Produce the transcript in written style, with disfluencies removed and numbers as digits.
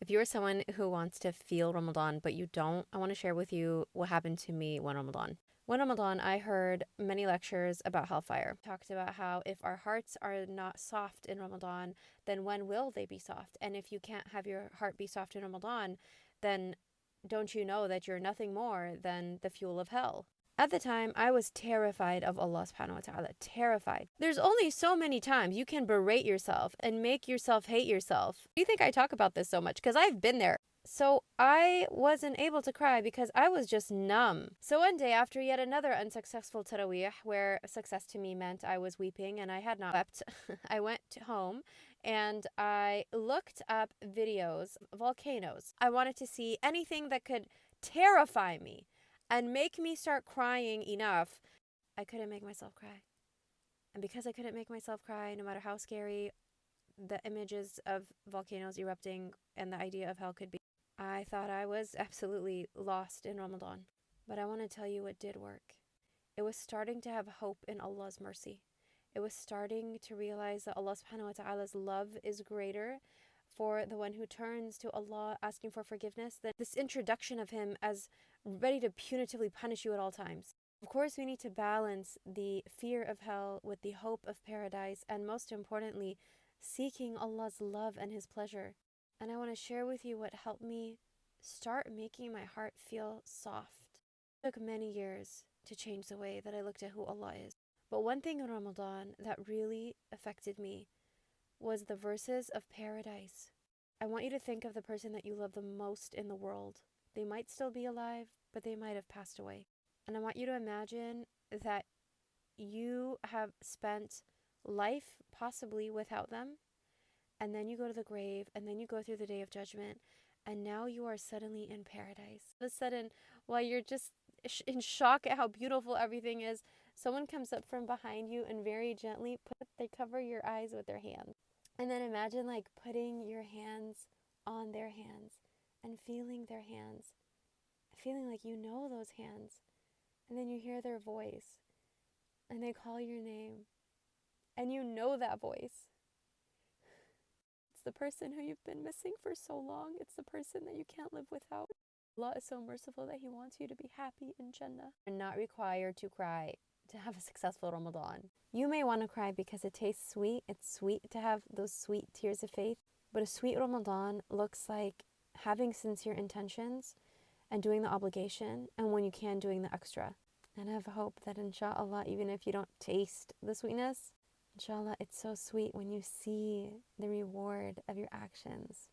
If you're someone who wants to feel Ramadan, but you don't, I want to share with you what happened to me one Ramadan. One Ramadan, I heard many lectures about hellfire. Talked about how if our hearts are not soft in Ramadan, then when will they be soft? And if you can't have your heart be soft in Ramadan, then don't you know that you're nothing more than the fuel of hell? At the time, I was terrified of Allah subhanahu wa ta'ala. Terrified. There's only so many times you can berate yourself and make yourself hate yourself. Do you think I talk about this so much? Because I've been there. So I wasn't able to cry because I was just numb. So one day, after yet another unsuccessful tarawih, where success to me meant I was weeping and I had not wept, I went home and I looked up videos of volcanoes. I wanted to see anything that could terrify me and make me start crying enough. I couldn't make myself cry. And because I couldn't make myself cry, no matter how scary the images of volcanoes erupting and the idea of hell could be, I thought I was absolutely lost in Ramadan. But I want to tell you it did work. It was starting to have hope in Allah's mercy. It was starting to realize that Allah subhanahu wa ta'ala's love is greater for the one who turns to Allah asking for forgiveness than this introduction of him as ready to punitively punish you at all times. Of course, we need to balance the fear of hell with the hope of paradise, and most importantly, seeking Allah's love and His pleasure. And I want to share with you what helped me start making my heart feel soft. It took many years to change the way that I looked at who Allah is. But one thing in Ramadan that really affected me was the verses of paradise. I want you to think of the person that you love the most in the world. They might still be alive, but they might have passed away. And I want you to imagine that you have spent life possibly without them, and then you go to the grave, and then you go through the day of judgment, and now you are suddenly in paradise. All of a sudden, while you're just in shock at how beautiful everything is, someone comes up from behind you and very gently they cover your eyes with their hands. And then imagine like putting your hands on their hands and feeling their hands, feeling like you know those hands. And then you hear their voice and they call your name and you know that voice. It's the person who you've been missing for so long. It's the person that you can't live without. Allah is so merciful that He wants you to be happy in Jannah. You're not required to cry to have a successful Ramadan. You may want to cry because it tastes sweet. It's sweet to have those sweet tears of faith. But a sweet Ramadan looks like having sincere intentions and doing the obligation, and when you can, doing the extra. And I have hope that inshallah, even if you don't taste the sweetness, inshallah, it's so sweet when you see the reward of your actions.